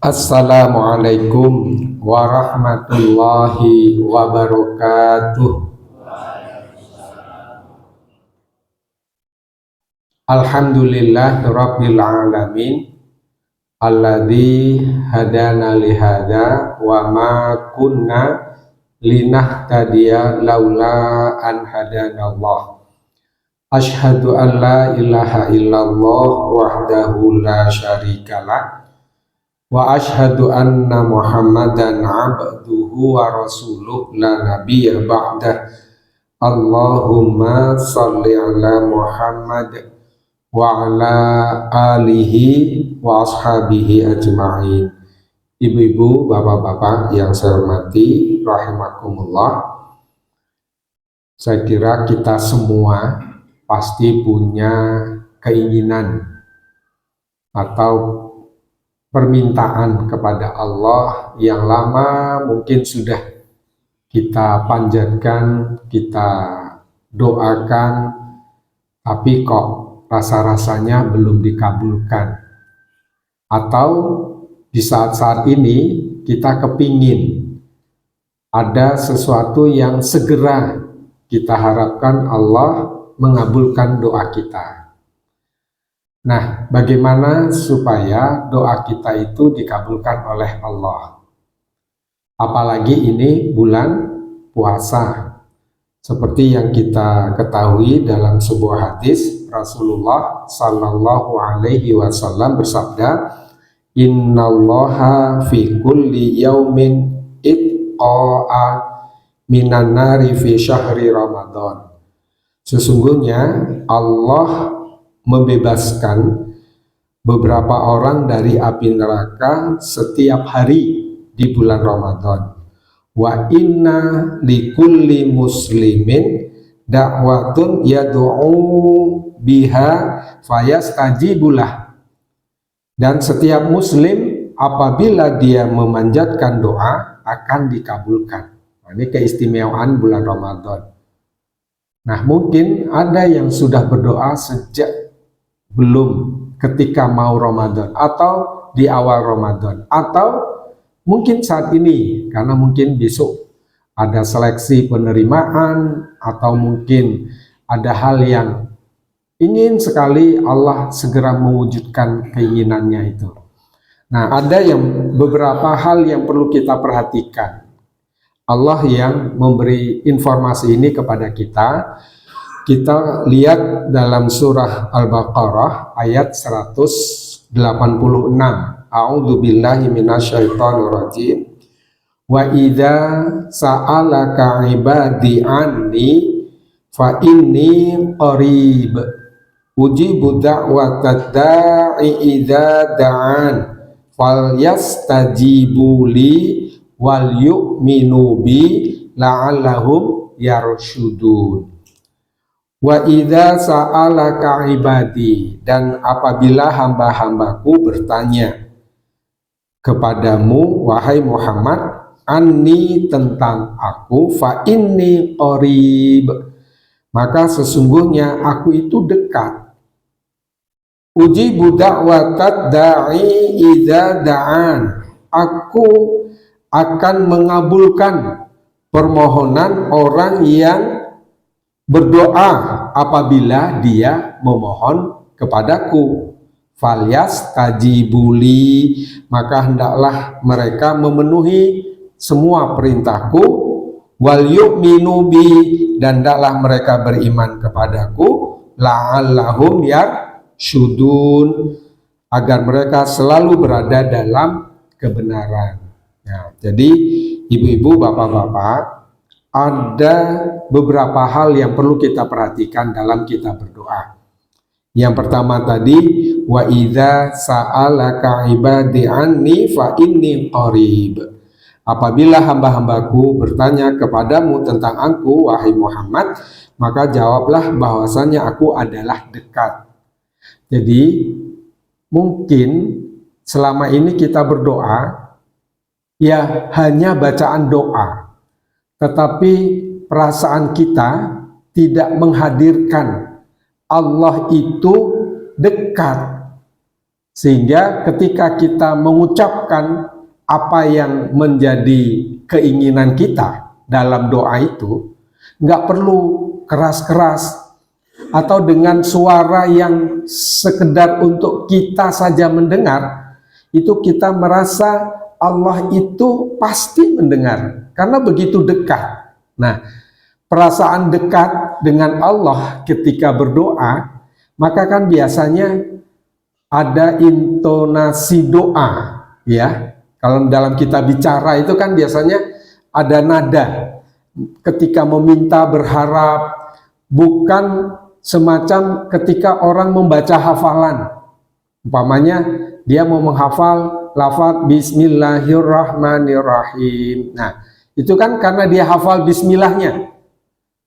Assalamualaikum warahmatullahi wabarakatuh. Alhamdulillahirabbil alamin alladzi hadana lihada wa ma kunna linahtadiya laula an hadanallah. Asyhadu an la ilaha illallah wahdahu la syarikalah wa asyhadu anna Muhammadan abduhu wa rasuluh la nabiyya ba'dah. Allahumma shalli ala Muhammad wa ala alihi wa ashabihi ajma'in. Ibu-ibu, bapak-bapak yang saya hormati, rahimakumullah. Saya kira kita semua pasti punya keinginan atau permintaan kepada Allah yang lama mungkin sudah kita panjatkan, kita doakan, tapi kok rasa-rasanya belum dikabulkan. Atau di saat-saat ini kita kepingin ada sesuatu yang segera kita harapkan Allah mengabulkan doa kita. Nah, bagaimana supaya doa kita itu dikabulkan oleh Allah? Apalagi ini bulan puasa. Seperti yang kita ketahui dalam sebuah hadis, Rasulullah Sallallahu Alaihi Wasallam bersabda, Innallaha fi kulli yaumin itqa'a minan nari fi syahri Ramadan. Sesungguhnya Allah membebaskan beberapa orang dari api neraka setiap hari di bulan Ramadan. Wa inna likulli muslimin da'watun yad'u biha fayastajibulah. Dan setiap muslim apabila dia memanjatkan doa akan dikabulkan. Ini keistimewaan bulan Ramadan. Nah, mungkin ada yang sudah berdoa sejak belum ketika mau Ramadan atau di awal Ramadan atau mungkin saat ini karena mungkin besok ada seleksi penerimaan atau mungkin ada hal yang ingin sekali Allah segera mewujudkan keinginannya itu. Nah, ada yang beberapa hal yang perlu kita perhatikan. Allah yang memberi informasi ini kepada kita. Kita lihat dalam surah Al-Baqarah ayat 186. A'udzu billahi minasyaitonir rajim. Wa idza sa'alaka 'ibadi anni fa inni qarib. Ujibu da'watad da'i idza da'an. Falyastajibu li wal yu'minu bi la'allahum yarshudun. Wa idza sa'alaka ibadi, dan apabila hamba-hambaku bertanya kepadamu wahai Muhammad, anni tentang aku, fa inni qarib, maka sesungguhnya aku itu dekat. Ujibu da'watad da'i idza da'an, aku akan mengabulkan permohonan orang yang berdoa apabila dia memohon kepadaku. Falyastajibuli, maka hendaklah mereka memenuhi semua perintahku. Wal yu'minu bi, dan hendaklah mereka beriman kepadaku. La'allahum yarsyudun, agar mereka selalu berada dalam kebenaran. Nah, jadi ibu-ibu, bapak-bapak, ada beberapa hal yang perlu kita perhatikan dalam kita berdoa. Yang pertama tadi, wa idza sa'alaka ibadi anni fa inni qarib. Apabila hamba-hambaku bertanya kepadamu tentang aku wahai Muhammad, maka jawablah bahwasanya aku adalah dekat. Jadi mungkin selama ini kita berdoa ya hanya bacaan doa, tetapi perasaan kita tidak menghadirkan Allah itu dekat. Sehingga ketika kita mengucapkan apa yang menjadi keinginan kita dalam doa itu, nggak perlu keras-keras atau dengan suara yang sekedar untuk kita saja mendengar, itu kita merasa Allah itu pasti mendengar karena begitu dekat. Nah, perasaan dekat dengan Allah ketika berdoa, maka kan biasanya ada intonasi doa, ya. Kalau dalam kita bicara itu kan biasanya ada nada ketika meminta, berharap, bukan semacam ketika orang membaca hafalan. Umpamanya dia mau menghafal lafaz Bismillahirrahmanirrahim. Nah, itu kan karena dia hafal bismillahnya.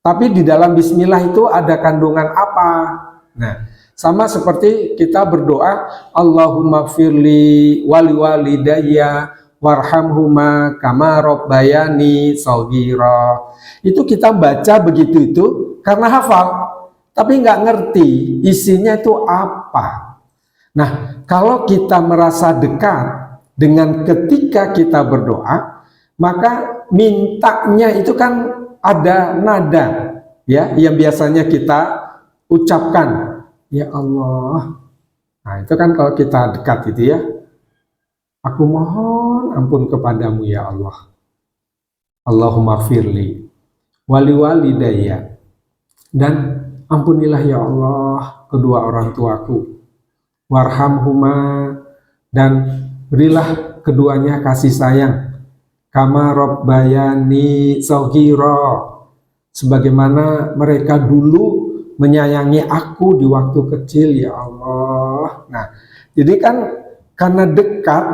Tapi di dalam bismillah itu ada kandungan apa? Nah, sama seperti kita berdoa, Allahumma firli wali walidayya warhamhuma kama rabbayani shaghira. Itu kita baca begitu itu karena hafal, tapi nggak ngerti isinya itu apa. Nah, kalau kita merasa dekat dengan ketika kita berdoa, maka mintanya itu kan ada nada, ya, yang biasanya kita ucapkan. Ya Allah. Nah, itu kan kalau kita dekat itu ya. Aku mohon ampun kepadamu ya Allah. Allahumma firli wali walidayya. Dan ampunilah ya Allah kedua orang tuaku. Warhamhuma, dan berilah keduanya kasih sayang. Kama rabbayani shaghira. Sebagaimana mereka dulu menyayangi aku di waktu kecil ya Allah. Nah, jadi kan karena dekat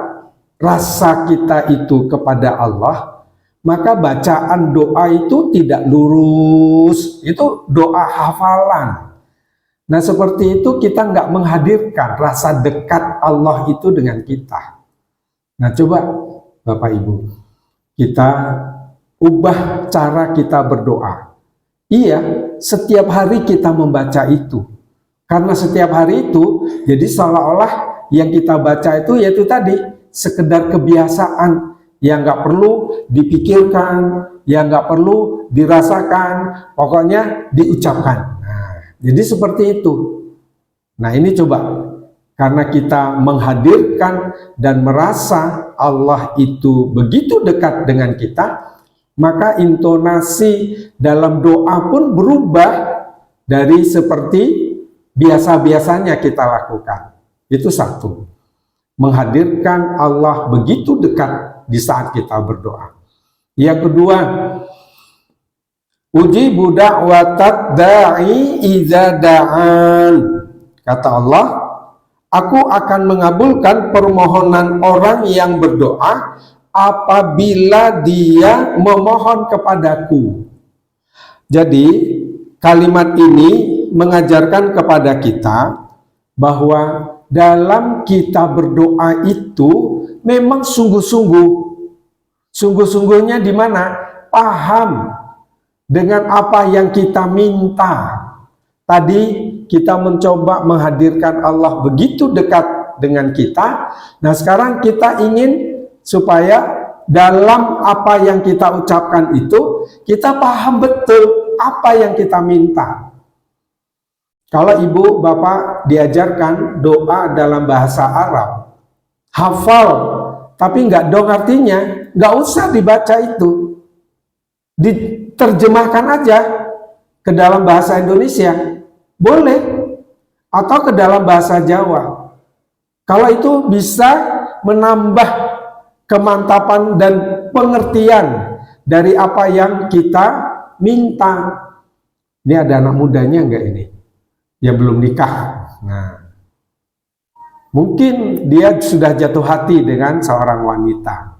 rasa kita itu kepada Allah, maka bacaan doa itu tidak lurus, itu doa hafalan. Nah, seperti itu kita nggak menghadirkan rasa dekat Allah itu dengan kita. Nah, coba Bapak Ibu, kita ubah cara kita berdoa. Iya, setiap hari kita membaca itu. Karena setiap hari itu, jadi seolah-olah yang kita baca itu yaitu tadi, sekedar kebiasaan yang nggak perlu dipikirkan, yang nggak perlu dirasakan, pokoknya diucapkan. Nah, jadi seperti itu. Nah, ini coba, karena kita menghadirkan dan merasa Allah itu begitu dekat dengan kita, maka intonasi dalam doa pun berubah dari seperti biasa-biasanya kita lakukan. Itu satu. Menghadirkan Allah begitu dekat di saat kita berdoa. Yang kedua, ujibu da'watat da'i idza da'an. Kata Allah, aku akan mengabulkan permohonan orang yang berdoa apabila dia memohon kepadaku. Jadi kalimat ini mengajarkan kepada kita bahwa dalam kita berdoa itu memang sungguh-sungguh. Sungguh-sungguhnya di mana? Paham dengan apa yang kita minta. Tadi kita mencoba menghadirkan Allah begitu dekat dengan kita. Nah, sekarang kita ingin supaya dalam apa yang kita ucapkan itu kita paham betul apa yang kita minta. Kalau ibu bapak diajarkan doa dalam bahasa Arab, hafal tapi nggak dong artinya, nggak usah dibaca itu, diterjemahkan aja ke dalam bahasa Indonesia, boleh, atau ke dalam bahasa Jawa. Kalau itu bisa menambah kemantapan dan pengertian dari apa yang kita minta. Ini ada anak mudanya enggak ini? Yang belum nikah. Nah, mungkin dia sudah jatuh hati dengan seorang wanita.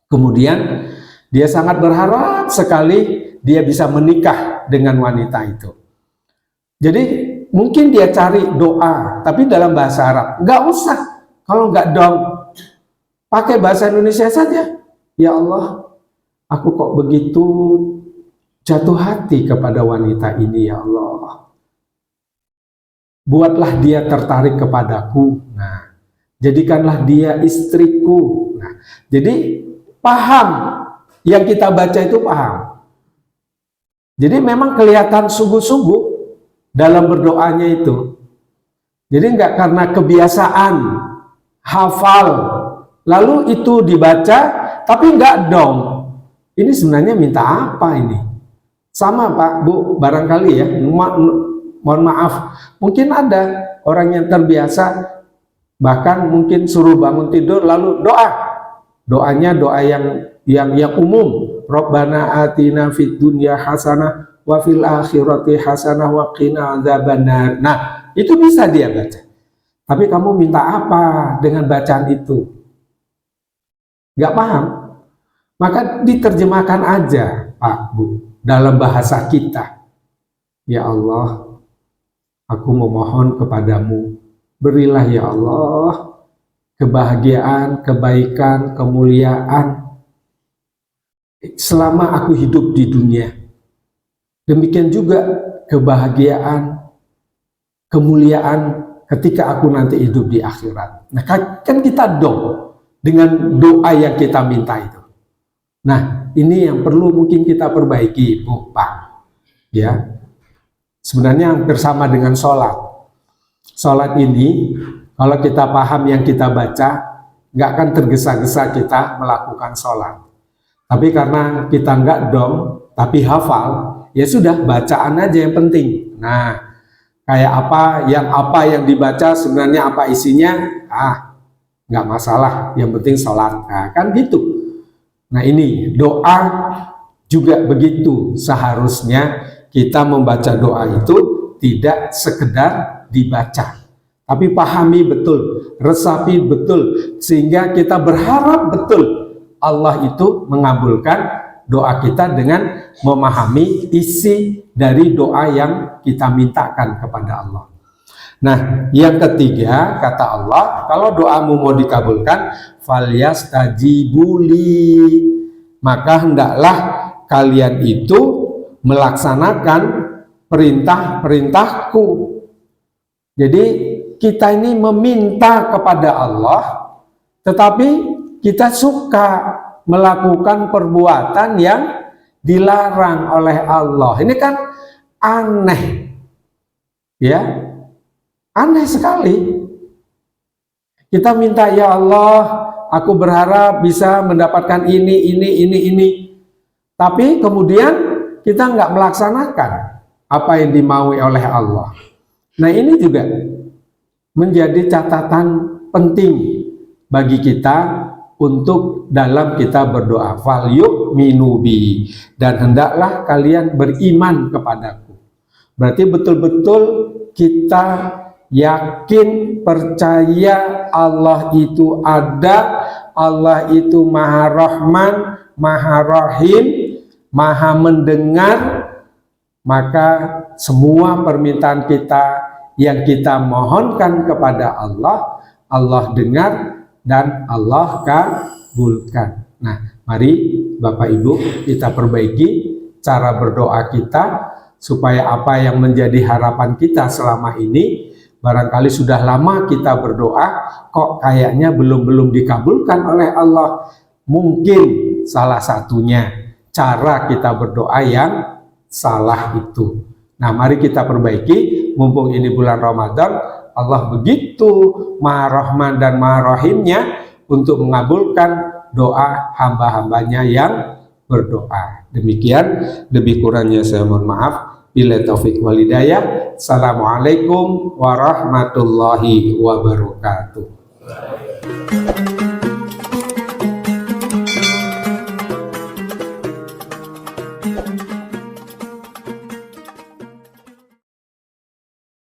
Kemudian dia sangat berharap sekali dia bisa menikah dengan wanita itu. Jadi mungkin dia cari doa, tapi dalam bahasa Arab. Enggak usah. Kalau enggak dong, pakai bahasa Indonesia saja. Ya Allah, aku kok begitu jatuh hati kepada wanita ini ya Allah. Buatlah dia tertarik kepadaku. Nah, jadikanlah dia istriku. Nah, jadi paham yang kita baca itu paham. Jadi memang kelihatan sungguh-sungguh dalam berdoanya itu. Jadi enggak karena kebiasaan hafal lalu itu dibaca tapi enggak dong. Ini sebenarnya minta apa ini? Sama Pak, Bu, barangkali ya, mohon maaf, mungkin ada orang yang terbiasa bahkan mungkin suruh bangun tidur lalu doanya doa yang umum, Rabbana atina fid dunya hasanah wa fil akhirati hasanah wa qina adzabannar. Nah, itu bisa dia baca. Tapi kamu minta apa dengan bacaan itu? Gak paham? Maka diterjemahkan aja, Pak, Bu, dalam bahasa kita. Ya Allah, aku memohon kepadamu, berilah ya Allah kebahagiaan, kebaikan, kemuliaan selama aku hidup di dunia. Demikian juga kebahagiaan, kemuliaan ketika aku nanti hidup di akhirat. Nah, kan kita dong dengan doa yang kita minta itu. Nah, ini yang perlu mungkin kita perbaiki, Bu, Pak. Ya, sebenarnya hampir sama dengan sholat. Sholat ini, kalau kita paham yang kita baca, nggak akan tergesa-gesa kita melakukan sholat. Tapi karena kita nggak dong, tapi hafal, ya sudah, bacaan aja yang penting. Nah, kayak apa yang dibaca sebenarnya apa isinya, nggak masalah, yang penting sholat. Nah, kan gitu. Nah, ini doa juga begitu. Seharusnya kita membaca doa itu tidak sekedar dibaca, tapi pahami betul, resapi betul, sehingga kita berharap betul Allah itu mengabulkan doa kita dengan memahami isi dari doa yang kita mintakan kepada Allah. Nah, yang ketiga, kata Allah, kalau doamu mau dikabulkan, falyastajibuli, maka hendaklah kalian itu melaksanakan perintah-perintahku. Jadi kita ini meminta kepada Allah, tetapi kita suka melakukan perbuatan yang dilarang oleh Allah. Ini kan aneh, ya, aneh sekali. Kita minta, ya Allah, aku berharap bisa mendapatkan ini. Tapi kemudian kita nggak melaksanakan apa yang dimaui oleh Allah. Nah, ini juga menjadi catatan penting bagi kita untuk dalam kita berdoa. Fal yu'minu bi, dan hendaklah kalian beriman kepadaku. Berarti betul-betul kita yakin, percaya Allah itu ada, Allah itu Maha Rahman, Maha Rahim, Maha mendengar. Maka semua permintaan kita yang kita mohonkan kepada Allah, Allah dengar dan Allah kabulkan. Nah, mari Bapak Ibu kita perbaiki cara berdoa kita, supaya apa yang menjadi harapan kita selama ini, barangkali sudah lama kita berdoa, kok kayaknya belum dikabulkan oleh Allah. Mungkin salah satunya cara kita berdoa yang salah itu. Nah, mari kita perbaiki, mumpung ini bulan Ramadan, Allah begitu Maha Rahman dan Maha Rahimnya untuk mengabulkan doa hamba-hambanya yang berdoa. Demikian, lebih kurangnya saya mohon maaf. Bila taufik wal hidayah. Assalamualaikum warahmatullahi wabarakatuh.